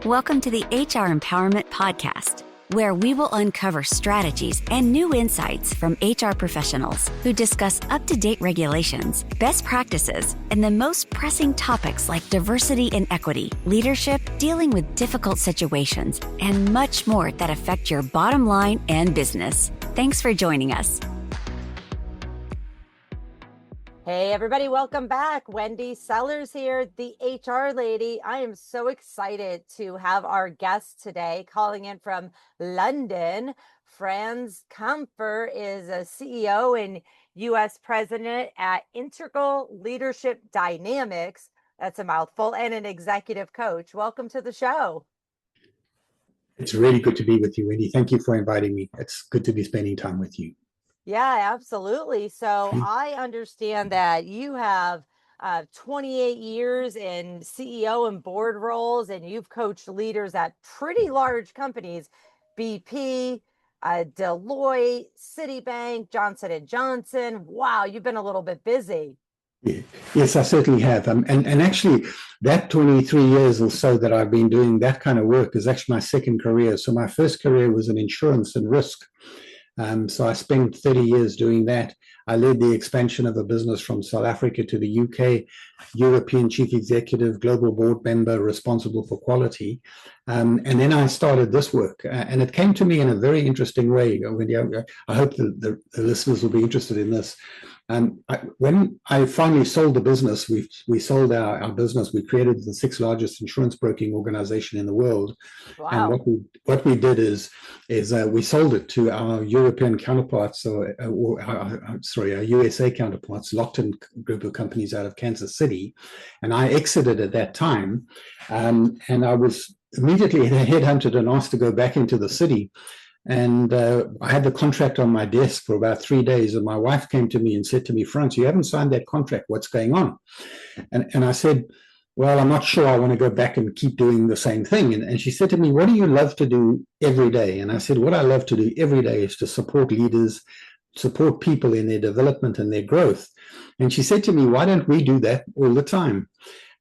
Welcome to the HR Empowerment Podcast, where we will uncover strategies and new insights from HR professionals who discuss up-to-date regulations, best practices, and the most pressing topics like diversity and equity, leadership, dealing with difficult situations, and much more that affect your bottom line and business. Thanks for joining us. Hey everybody, welcome back. Wendy Sellers here, the HR lady. I am so excited to have our guest today calling in from London. Frans Campher is a CEO and US President at Integral Leadership Dynamics. That's a mouthful, and an executive coach. Welcome to the show. It's really good to be with you, Wendy. Thank you for inviting me. It's good to be spending time with you. Yeah, absolutely. So I understand that you have 28 years in CEO and board roles, and you've coached leaders at pretty large companies, BP, Deloitte, Citibank, Johnson & Johnson. Wow, you've been a little bit busy. Yes, I certainly have. And actually, that 23 years or so that I've been doing that kind of work is actually my second career. So my first career was in insurance and risk. So I spent 30 years doing that. I led the expansion of a business from South Africa to the UK, European chief executive, global board member, responsible for quality. And then I started this work. And it came to me in a very interesting way. I hope the listeners will be interested in this. When I finally sold the business, we sold our business. We created the sixth largest insurance broking organization in the world. Wow. And what we did is we sold it to our European counterparts, our USA counterparts, locked-in group of companies out of Kansas City. And I exited at that time, and I was immediately headhunted and asked to go back into the city. And I had the contract on my desk for about 3 days, and my wife came to me and said to me, "Frans, you haven't signed that contract. What's going on?" And I said, "Well, I'm not sure I want to go back and keep doing the same thing." And she said to me, "What do you love to do every day?" And I said, "What I love to do every day is to support leaders, support people in their development and their growth." And she said to me, "Why don't we do that all the time?"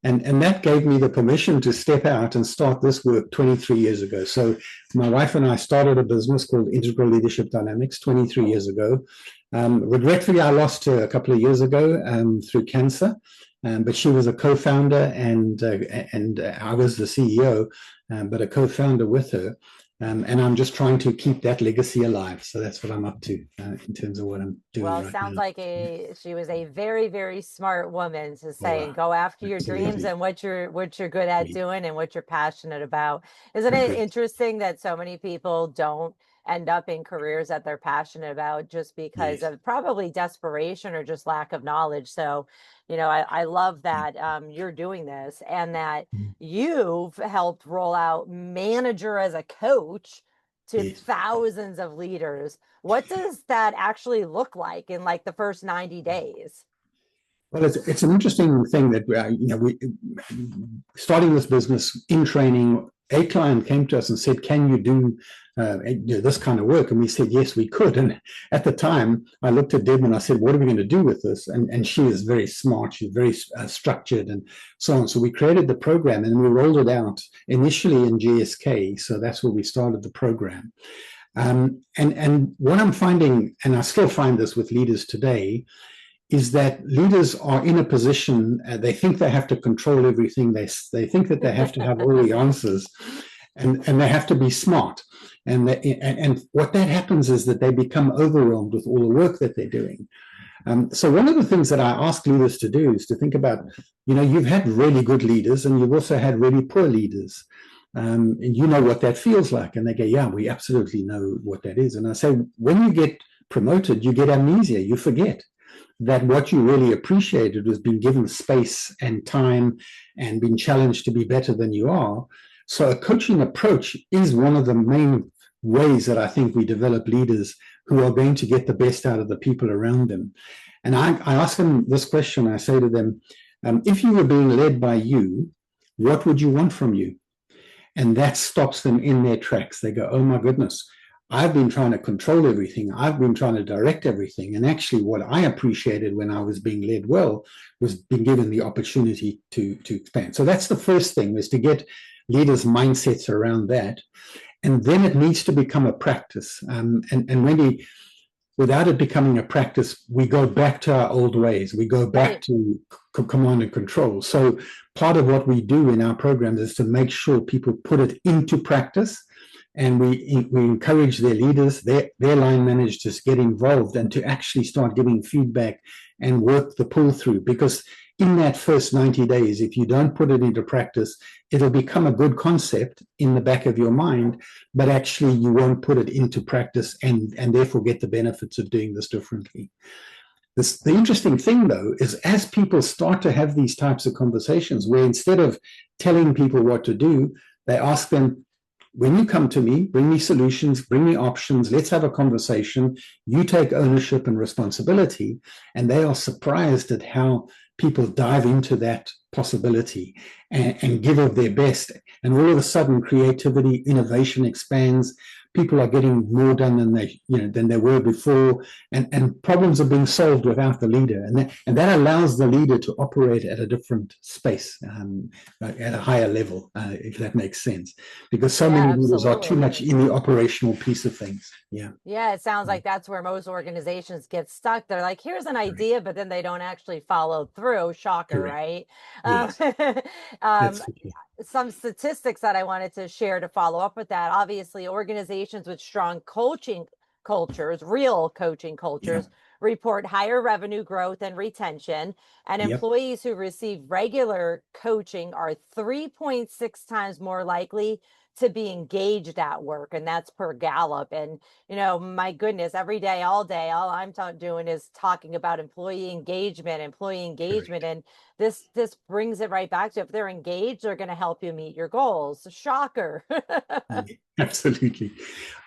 And that gave me the permission to step out and start this work 23 years ago. So my wife and I started a business called Integral Leadership Dynamics 23 years ago. Regretfully, I lost her a couple of years ago through cancer, but she was a co-founder and I was the CEO, but a co-founder with her. And I'm just trying to keep that legacy alive. So that's what I'm up to in terms of what I'm doing. Well, right it sounds now. like she was a very, very smart woman to say, go after your dreams and what you're good at doing and what you're passionate about. Isn't it interesting that so many people don't end up in careers that they're passionate about just because of probably desperation or just lack of knowledge? So, I love that you're doing this and that you've helped roll out Manager as a Coach to thousands of leaders. What does that actually look like in like the first 90 days? Well, it's an interesting thing that we starting this business in training. A client came to us and said, "Can you do this kind of work?" And we said, yes, we could. And at the time, I looked at Deb and I said, "What are we going to do with this?" And she is very smart. She's very structured and so on. So we created the program and we rolled it out initially in GSK. So that's where we started the program. And what I'm finding, and I still find this with leaders today, is that leaders are in a position, they think they have to control everything. They think that they have to have all the answers, and they have to be smart. And what that happens is that they become overwhelmed with all the work that they're doing. So one of the things that I ask leaders to do is to think about, you've had really good leaders and you've also had really poor leaders. And you know what that feels like. And they go, "Yeah, we absolutely know what that is." And I say, when you get promoted, you get amnesia. You forget that what you really appreciated was being given space and time and being challenged to be better than you are. So a coaching approach is one of the main ways that I think we develop leaders who are going to get the best out of the people around them. And I ask them this question. I say to them, if you were being led by you, what would you want from you? And that stops them in their tracks. They go, "Oh my goodness, I've been trying to control everything. I've been trying to direct everything." And actually what I appreciated when I was being led well was being given the opportunity to expand. So that's the first thing, is to get leaders' mindsets around that. And then it needs to become a practice. And really, without it becoming a practice, we go back to our old ways. We go back to command and control. So part of what we do in our programs is to make sure people put it into practice. And we encourage their leaders, their line managers to get involved and to actually start giving feedback and work the pull through. Because in that first 90 days, if you don't put it into practice, it'll become a good concept in the back of your mind, but actually you won't put it into practice and therefore get the benefits of doing this differently. The interesting thing, though, is as people start to have these types of conversations where instead of telling people what to do, they ask them, when you come to me, bring me solutions, bring me options, let's have a conversation. You take ownership and responsibility. And they are surprised at how people dive into that possibility and give of their best. And all of a sudden, creativity, innovation expands. People are getting more done than they were before, and problems are being solved without the leader, and that allows the leader to operate at a different space, at a higher level, if that makes sense. Because so many leaders are too much in the operational piece of things. Yeah, it sounds like that's where most organizations get stuck. They're like, here's an idea, but then they don't actually follow through. Shocker, right? Yes. Some statistics that I wanted to share to follow up with that. Obviously, organizations with strong coaching cultures, real coaching cultures, report higher revenue growth and retention. And employees who receive regular coaching are 3.6 times more likely to be engaged at work, and that's per Gallup. And my goodness, every day, all I'm doing is talking about employee engagement. And this brings it right back to, if they're engaged, they're going to help you meet your goals. Shocker. Absolutely.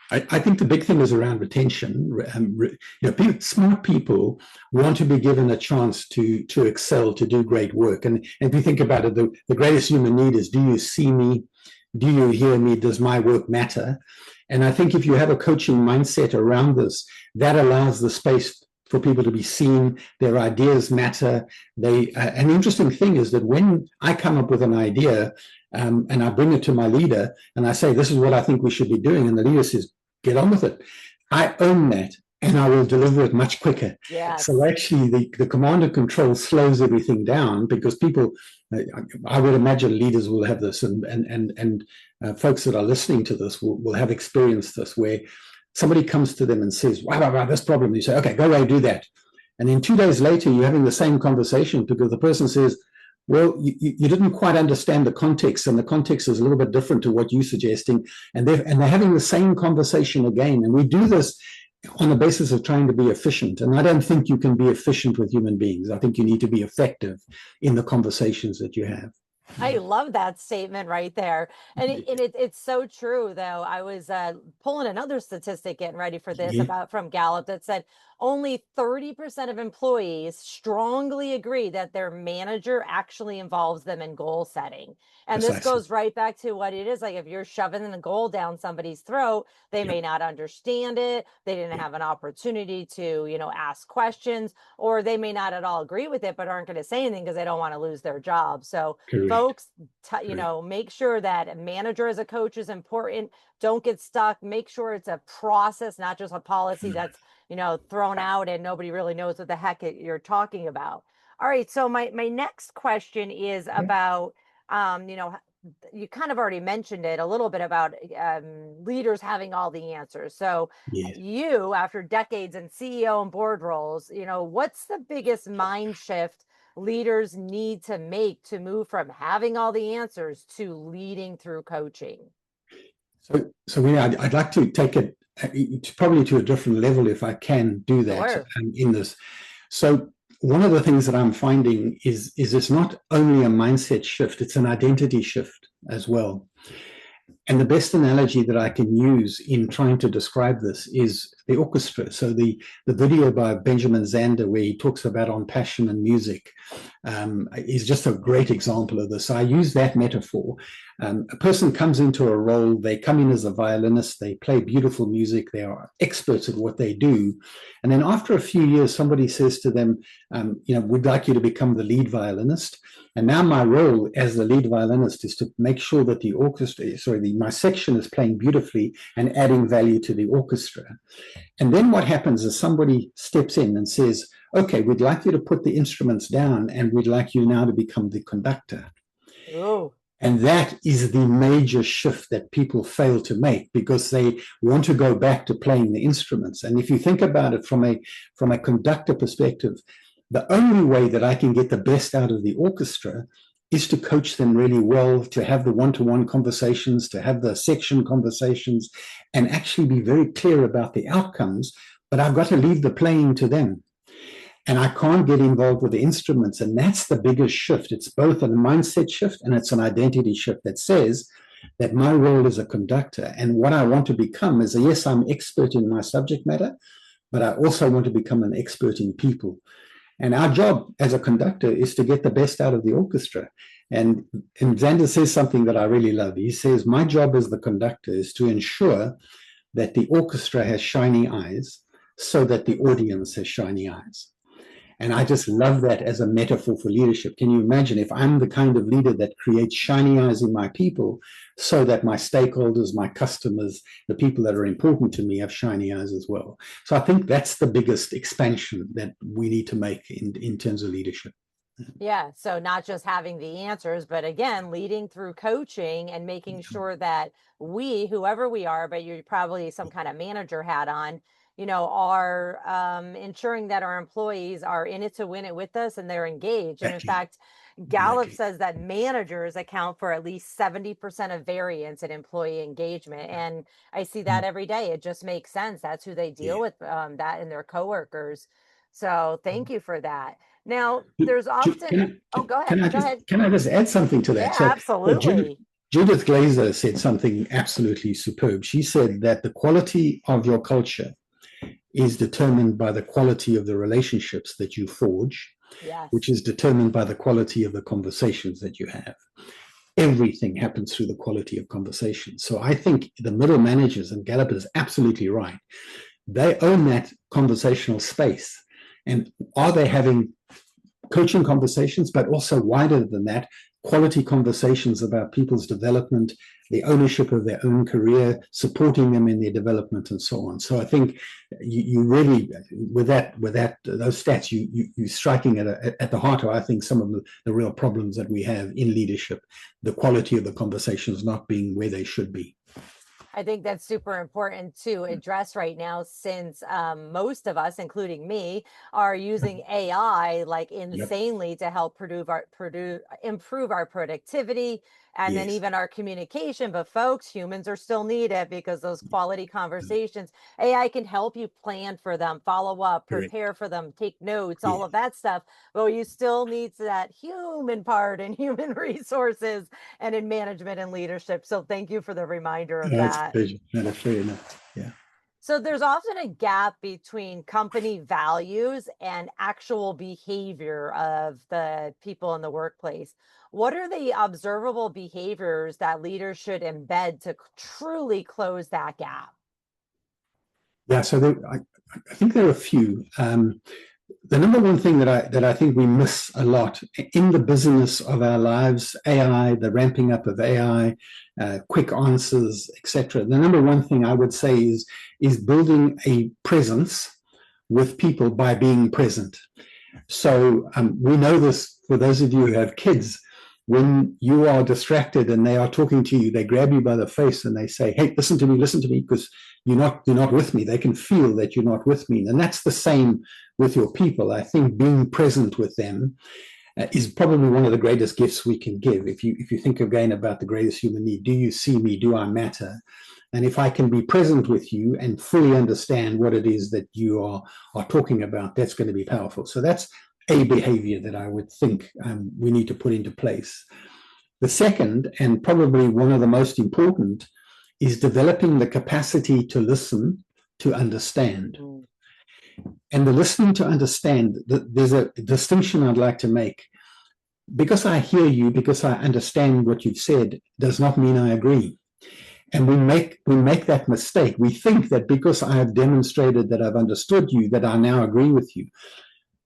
I think the big thing is around retention. Smart people want to be given a chance to excel, to do great work. And if you think about it, the greatest human need is, do you see me? Do you hear me? Does my work matter? And I think if you have a coaching mindset around this, that allows the space for people to be seen. Their ideas matter. An interesting thing is that when I come up with an idea and I bring it to my leader and I say, this is what I think we should be doing, and the leader says, get on with it, I own that. And I will deliver it much quicker. Yes. So actually, the command and control slows everything down, because people, I would imagine leaders will have this, and folks that are listening to this will have experienced this, where somebody comes to them and says, wow, this problem. You say, okay, go away, do that. And then 2 days later, you're having the same conversation, because the person says, well, you didn't quite understand the context, and the context is a little bit different to what you're suggesting. And they're having the same conversation again. And we do this on the basis of trying to be efficient. And I don't think you can be efficient with human beings. I think you need to be effective in the conversations that you have. I love that statement right there. And it's so true, though. I was pulling another statistic, getting ready for this, from Gallup, that said only 30% of employees strongly agree that their manager actually involves them in goal setting. And this goes right back to what it is. Like, if you're shoving a goal down somebody's throat, they may not understand it. They didn't have an opportunity to, ask questions, or they may not at all agree with it, but aren't going to say anything because they don't want to lose their job. So folks, make sure that a manager as a coach is important. Don't get stuck. Make sure it's a process, not just a policy that's, thrown out and nobody really knows what the heck you're talking about. All right. So my next question is about, you kind of already mentioned it a little bit about leaders having all the answers. So you, after decades in CEO and board roles, what's the biggest mind shift leaders need to make to move from having all the answers to leading through coaching? So I'd like to take it probably to a different level, if I can do that in this. So one of the things that I'm finding is it's not only a mindset shift, it's an identity shift as well. And the best analogy that I can use in trying to describe this is the orchestra. So the video by Benjamin Zander, where he talks about on passion and music, is just a great example of this. So I use that metaphor. A person comes into a role, they come in as a violinist, they play beautiful music, they are experts at what they do. And then after a few years, somebody says to them, we'd like you to become the lead violinist. And now my role as the lead violinist is to make sure that the orchestra, my section is playing beautifully and adding value to the orchestra. And then what happens is somebody steps in and says, okay, we'd like you to put the instruments down and we'd like you now to become the conductor. Oh. And that is the major shift that people fail to make because they want to go back to playing the instruments. And if you think about it from a conductor perspective, the only way that I can get the best out of the orchestra is to coach them really well, to have the one-to-one conversations, to have the section conversations, and actually be very clear about the outcomes. But I've got to leave the playing to them. And I can't get involved with the instruments. And that's the biggest shift. It's both a mindset shift and it's an identity shift that says that my role is a conductor. And what I want to become is, yes, I'm expert in my subject matter, but I also want to become an expert in people. And our job as a conductor is to get the best out of the orchestra. And Zander says something that I really love. He says, my job as the conductor is to ensure that the orchestra has shiny eyes so that the audience has shiny eyes. And I just love that as a metaphor for leadership. Can you imagine if I'm the kind of leader that creates shiny eyes in my people so that my stakeholders, my customers, the people that are important to me have shiny eyes as well? So I think that's the biggest expansion that we need to make in terms of leadership. Yeah. So not just having the answers, but again, leading through coaching and making sure that we, whoever we are, but you're probably some kind of manager hat on, are ensuring that our employees are in it to win it with us and they're engaged. And in fact, Gallup says that managers account for at least 70% of variance in employee engagement. And I see that every day. It just makes sense. That's who they deal with, that and their coworkers. So thank you for that. Now, there's often... go ahead. Can I just add something to that? Yeah, absolutely. Judith Glaser said something absolutely superb. She said that the quality of your culture is determined by the quality of the relationships that you forge, yes, which is determined by the quality of the conversations that you have. Everything happens through the quality of conversations. So I think the middle managers, and Gallup is absolutely right, they own that conversational space. And are they having coaching conversations, but also wider than that, quality conversations about people's development, the ownership of their own career, supporting them in their development, and so on. So I think you really, with those stats, you're striking at the heart of, I think, some of the real problems that we have in leadership, the quality of the conversations not being where they should be. I think that's super important to address right now, since most of us, including me, are using AI like insanely to help improve our productivity and then even our communication. But folks, humans are still needed, because those quality conversations, AI can help you plan for them, follow up, prepare for them, take notes, all of that stuff. But you still need that human part in human resources and in management and leadership. So thank you for the reminder of that. That's fair enough. Yeah. So there's often a gap between company values and actual behavior of the people in the workplace. What are the observable behaviors that leaders should embed to truly close that gap? Yeah, so I think there are a few. The number one thing that I think we miss a lot in the business of our lives, AI, the ramping up of AI, quick answers, etc. The number one thing I would say is building a presence with people by being present. So we know this for those of you who have kids. When you are distracted and they are talking to you, they grab you by the face and they say, "Hey, listen to me, because you're not with me." They can feel that you're not with me. And that's the same with your people. I think being present with them is probably one of the greatest gifts we can give. If you think again about the greatest human need, do you see me? Do I matter? And if I can be present with you and fully understand what it is that you are talking about, that's going to be powerful. So that's a behavior that I would think we need to put into place. The second, and probably one of the most important, is developing the capacity to listen to understand. Mm. And the listening to understand, there's a distinction I'd like to make. Because I hear you, because I understand what you've said, does not mean I agree. And we make that mistake. We think that because I have demonstrated that I've understood you, that I now agree with you.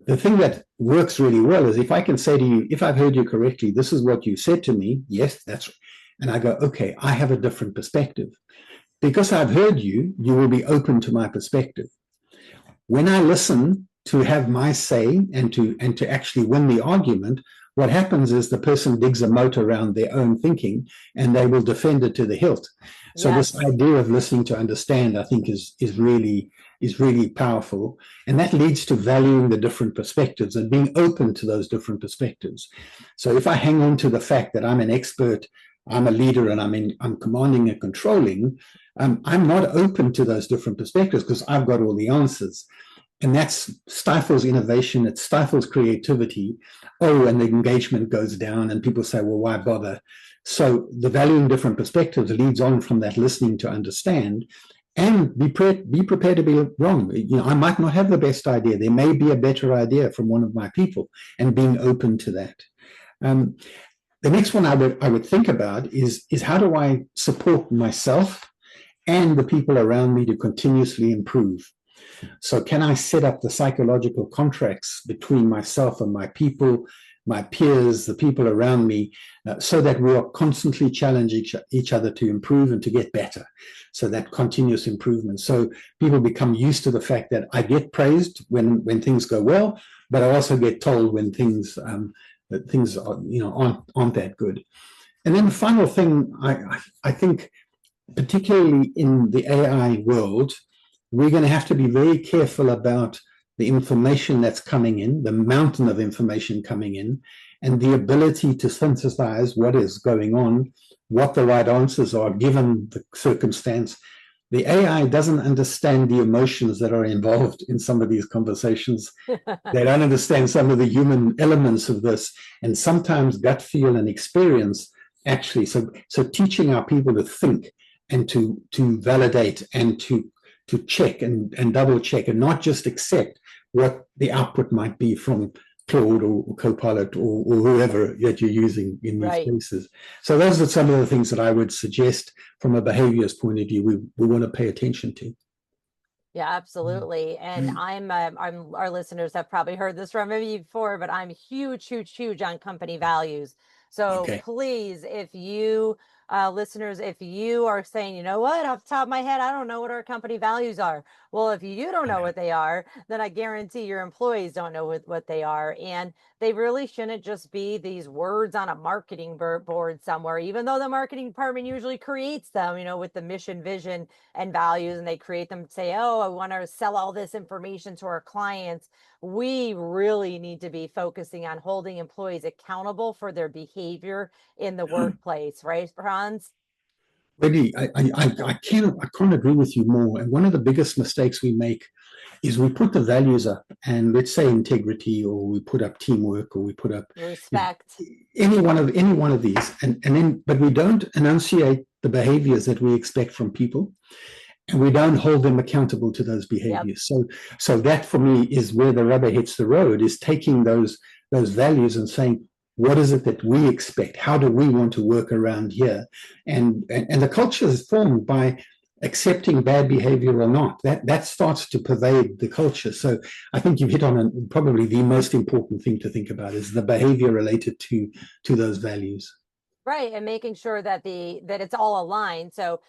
The thing that works really well is if I can say to you, if I've heard you correctly, this is what you said to me. Yes, that's, and I go, okay, I have a different perspective. Because I've heard you, you will be open to my perspective. When I listen to have my say and to actually win the argument, what happens is the person digs a moat around their own thinking and they will defend it to the hilt. So Yes. this idea of listening to understand, I think, is really powerful. And that leads to valuing the different perspectives and being open to those different perspectives. So if I hang on to the fact that I'm an expert, I'm a leader, and I'm commanding and controlling, I'm not open to those different perspectives because I've got all the answers. And that stifles innovation, it stifles creativity. Oh, and the engagement goes down and people say, well, why bother? So the valuing different perspectives leads on from that listening to understand and be prepared to be wrong. I might not have the best idea. There may be a better idea from one of my people, and being open to that. The next one I would think about is how do I support myself and the people around me to continuously improve? So can I set up the psychological contracts between myself and my people, my peers, the people around me, so that we are constantly challenging each other to improve and to get better? So that continuous improvement. So people become used to the fact that I get praised when things go well, but I also get told when things are, aren't that good. And then the final thing, I think, particularly in the AI world, we're going to have to be very careful about the information that's coming in, the mountain of information coming in, and the ability to synthesize what is going on, what the right answers are given the circumstance. The AI doesn't understand the emotions that are involved in some of these conversations. They don't understand some of the human elements of this, and sometimes gut feel and experience actually. So teaching our people to think and to validate and to check and double check and not just accept what the output might be from Claude or Copilot or whoever that you're using in these cases. So those are some of the things that I would suggest from a behaviors point of view we want to pay attention to. Yeah, absolutely. And I'm our listeners have probably heard this from me before, but I'm huge on company values. So please, if you listeners, if you are saying, you know what, off the top of my head, I don't know what our company values are. Well, if you don't know what they are, then I guarantee your employees don't know what they are. And they really shouldn't just be these words on a marketing board somewhere, even though the marketing department usually creates them, with the mission, vision, and values, and they create them to say, oh, I want to sell all this information to our clients. We really need to be focusing on holding employees accountable for their behavior in the workplace, right, Frans? Wendy, I can't agree with you more. And one of the biggest mistakes we make is we put the values up, and let's say integrity, or we put up teamwork, or we put up respect, any one of these, and then but we don't enunciate the behaviors that we expect from people, and we don't hold them accountable to those behaviors. So that for me is where the rubber hits the road, is taking those values and saying, what is it that we expect? How do we want to work around here? And the culture is formed by accepting bad behavior or not. That starts to pervade the culture. So I think you've hit on probably the most important thing to think about is the behavior related to those values. Right, and making sure that it's all aligned. So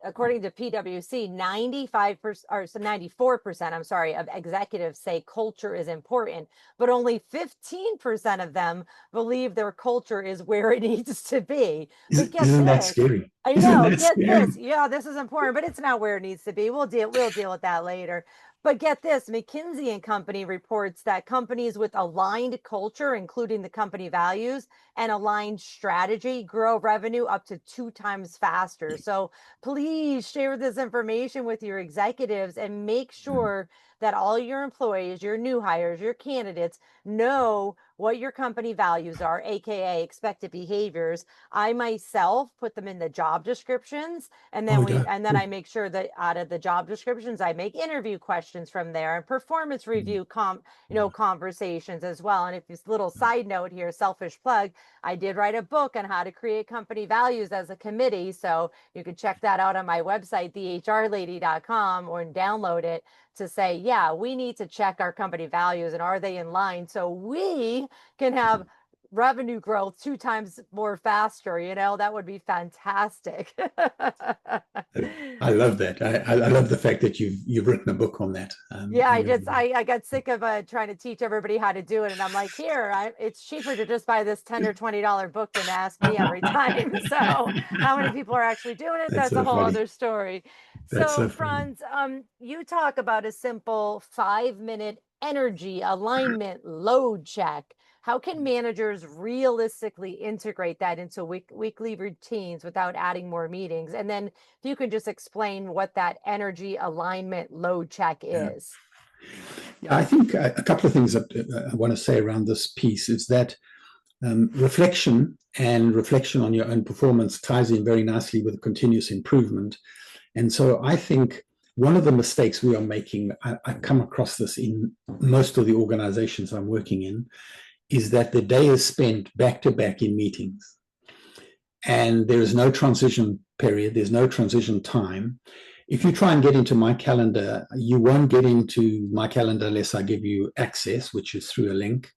according to PwC, 94%, of executives say culture is important, but only 15% of them believe their culture is where it needs to be. Isn't that scary? I know. Get this. Yeah, this is important, but it's not where it needs to be. We'll deal with that later. But get this, McKinsey and Company reports that companies with aligned culture, including the company values and aligned strategy, grow revenue up to 2 times faster. So please share this information with your executives and make sure that all your employees, your new hires, your candidates know what your company values are, aka expected behaviors. I myself put them in the job descriptions, and then Oh, yeah. I make sure that out of the job descriptions I make interview questions from there and performance review conversations as well. And if this little side note here, selfish plug, I did write a book on how to create company values as a committee, so you can check that out on my website, thehrlady.com, or download it to say, yeah, we need to check our company values and are they in line so we can have revenue growth 2 times more faster. That would be fantastic. I love that. I love the fact that you've written a book on that. Yeah, I got sick of trying to teach everybody how to do it, and I'm like, it's cheaper to just buy this $10 or $20 book than ask me every time. So how many people are actually doing it? That's so a whole funny. other story. That's So so funny. Frans, you talk about a simple 5-minute energy alignment load check. How can managers realistically integrate that into weekly routines without adding more meetings? And then if you can just explain what that energy alignment load check Yeah. is. Yeah, I think a couple of things that I want to say around this piece is that reflection on your own performance ties in very nicely with continuous improvement. And so I think one of the mistakes we are making, I come across this in most of the organizations I'm working in, is that the day is spent back to back in meetings. And there is no transition period, there's no transition time. If you try and get into my calendar, you won't get into my calendar unless I give you access, which is through a link.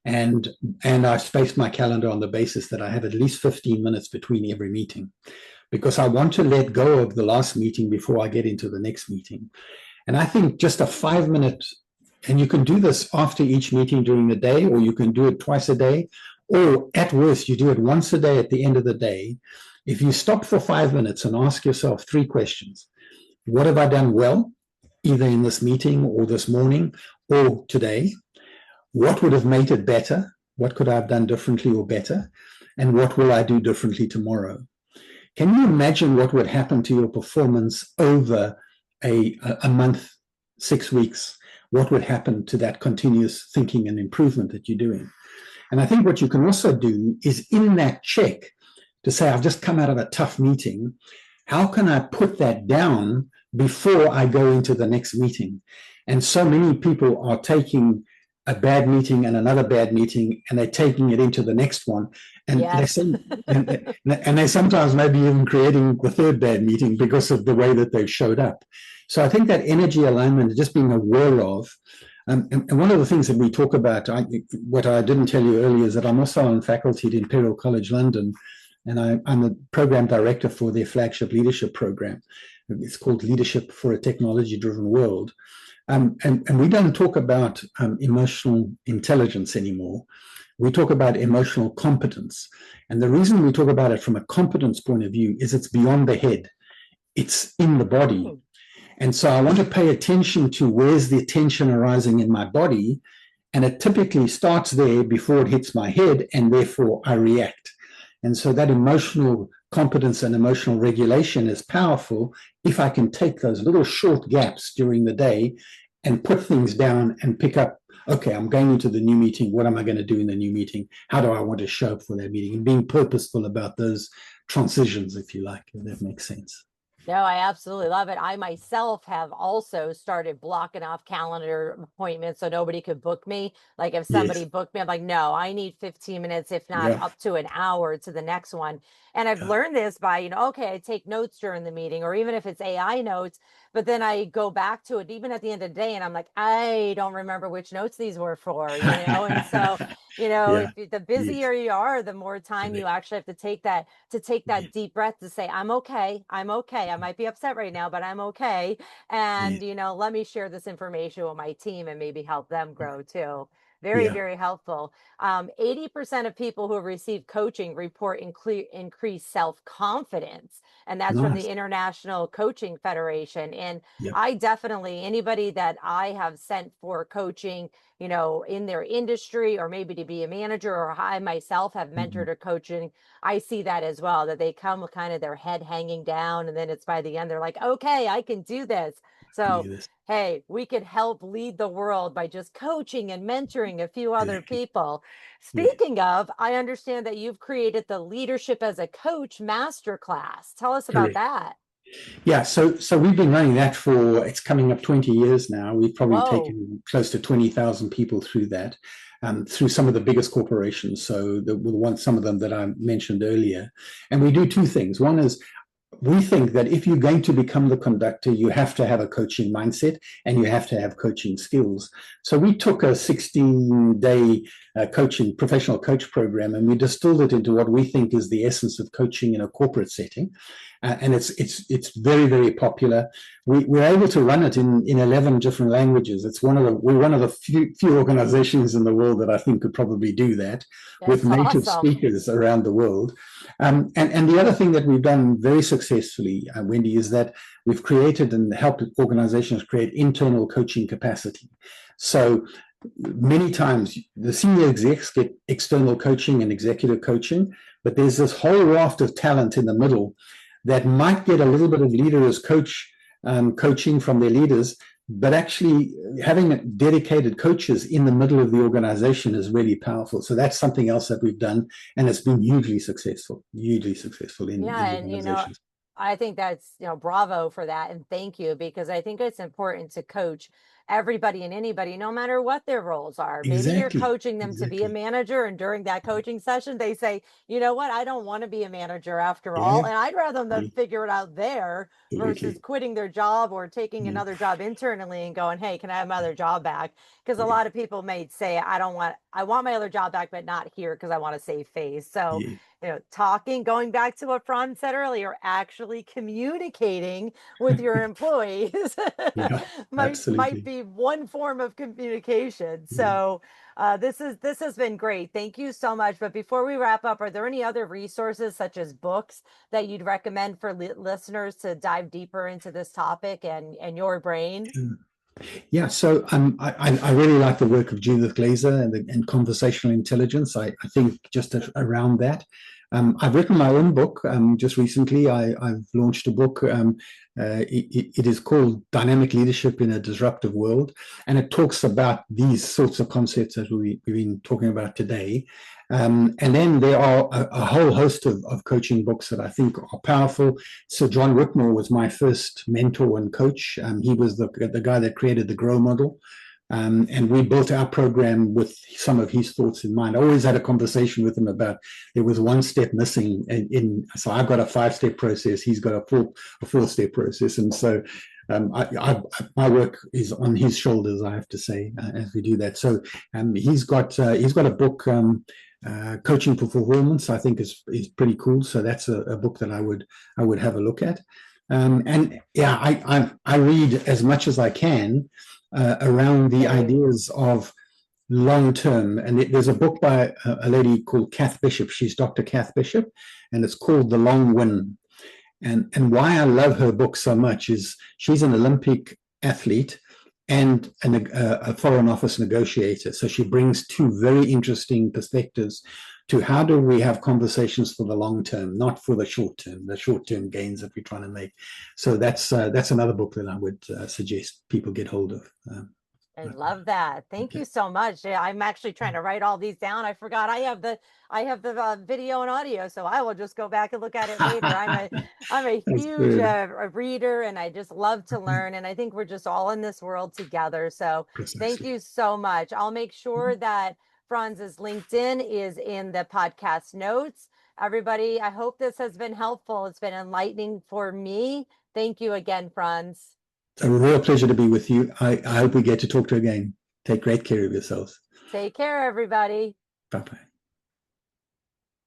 And I space my calendar on the basis that I have at least 15 minutes between every meeting, because I want to let go of the last meeting before I get into the next meeting. And I think just a 5-minute, and you can do this after each meeting during the day, or you can do it twice a day, or at worst, you do it once a day at the end of the day. If you stop for 5 minutes and ask yourself 3 questions: what have I done well, either in this meeting or this morning or today? What would have made it better? What could I have done differently or better? And what will I do differently tomorrow? Can you imagine what would happen to your performance over a month, 6 weeks? What would happen to that continuous thinking and improvement that you're doing? And I think what you can also do is, in that check, to say, I've just come out of a tough meeting. How can I put that down before I go into the next meeting? And so many people are taking a bad meeting and another bad meeting, and they're taking it into the next one. And Yes. they sometimes maybe even creating the third bad meeting because of the way that they've showed up. So I think that energy alignment, just being aware of, and one of the things that we talk about, what I didn't tell you earlier, is that I'm also on faculty at Imperial College London, and I'm the program director for their flagship leadership program. It's called Leadership for a Technology-Driven World. And we don't talk about emotional intelligence anymore. We talk about emotional competence. And the reason we talk about it from a competence point of view is it's beyond the head. It's in the body. And so I want to pay attention to where's the tension arising in my body. And it typically starts there before it hits my head, and therefore I react. And so that emotional competence and emotional regulation is powerful if I can take those little short gaps during the day and put things down and pick up, okay, I'm going into the new meeting. What am I going to do in the new meeting? How do I want to show up for that meeting? And being purposeful about those transitions, if you like, if that makes sense. No, I absolutely love it. I myself have also started blocking off calendar appointments so nobody could book me. Like if somebody booked me, I'm like, no, I need 15 minutes, if not up to an hour to the next one. And I've learned this by, okay, I take notes during the meeting, or even if it's AI notes, but then I go back to it even at the end of the day and I'm like, I don't remember which notes these were for, and so if the busier you are, the more time you actually have to take that deep breath to say, I'm okay. I might be upset right now, but I'm okay. And, let me share this information with my team and maybe help them grow too. Very, very helpful. 80% of people who have received coaching report increased self-confidence. And that's from the International Coaching Federation. And I definitely, anybody that I have sent for coaching, in their industry, or maybe to be a manager, or I myself have mentored or coaching, I see that as well, that they come with kind of their head hanging down. And then it's by the end, they're like, okay, I can do this. So, hey, we could help lead the world by just coaching and mentoring a few other Exactly. people. Yeah. Speaking of, I understand that you've created the Leadership as a Coach Masterclass. Tell us about Correct. that. Yeah, so we've been running that for, it's coming up 20 years now. We've probably Whoa. taken close to 20,000 people through that, through some of the biggest corporations. So some of them that I mentioned earlier. And we do two things. One is, we think that if you're going to become the conductor, you have to have a coaching mindset and you have to have coaching skills. So we took a 16-day coaching professional coach program, and we distilled it into what we think is the essence of coaching in a corporate setting. And it's very, very popular. We're able to run it in 11 different languages. We're one of the few organizations in the world that I think could probably do that, with That's native awesome. speakers around the world. And the other thing that we've done very successfully, Wendy, is that we've created and helped organizations create internal coaching capacity. So many times the senior execs get external coaching and executive coaching, but there's this whole raft of talent in the middle that might get a little bit of leader as coach coaching from their leaders, but actually having dedicated coaches in the middle of the organization is really powerful. So that's something else that we've done, and it's been hugely successful in organizations. I think that's, bravo for that. And thank you, because I think it's important to coach everybody and anybody, no matter what their roles are. Maybe you're Exactly. coaching them to be a manager, and during that coaching session, they say, you know what, I don't want to be a manager after all. And I'd rather them figure it out there versus quitting their job or taking another job internally and going, hey, can I have my other job back? Because a lot of people may say, I want my other job back, but not here because I want to save face. So, going back to what Frans said earlier, actually communicating with your employees might be one form of communication. So this has been great. Thank you so much. But before we wrap up, are there any other resources, such as books, that you'd recommend for listeners to dive deeper into this topic and your brain? Yeah, so I really like the work of Judith Glaser and conversational intelligence. I think just around that. I've written my own book just recently. I've launched a book. It is called Dynamic Leadership in a Disruptive World, and it talks about these sorts of concepts that we've been talking about today. And then there are a whole host of coaching books that I think are powerful. So John Whitmore was my first mentor and coach. He was the guy that created the GROW model. And we built our program with some of his thoughts in mind. I always had a conversation with him about there was one step missing so I've got a 5-step process. He's got a 4-step process. And so my work is on his shoulders, I have to say, as we do that. So he's got a book, Coaching for Performance, I think is pretty cool. So that's a book that I would have a look at. I read as much as I can around the ideas of long-term. And there's a book by a lady called Kath Bishop. She's Dr. Kath Bishop, and it's called The Long Win. And why I love her book so much is she's an Olympic athlete and a Foreign Office negotiator. So she brings two very interesting perspectives to how do we have conversations for the long term, not for the short term gains that we're trying to make. So that's another book that I would suggest people get hold of. I love that. Thank you so much. I'm actually trying to write all these down. I forgot I have the video and audio, so I will just go back and look at it later. I'm a huge reader, and I just love to learn. And I think we're just all in this world together. So Thank you so much. I'll make sure that Frans's LinkedIn is in the podcast notes. Everybody, I hope this has been helpful. It's been enlightening for me. Thank you again, Frans. It's a real pleasure to be with you. I hope we get to talk to you again. Take great care of yourselves. Take care, everybody. Bye-bye.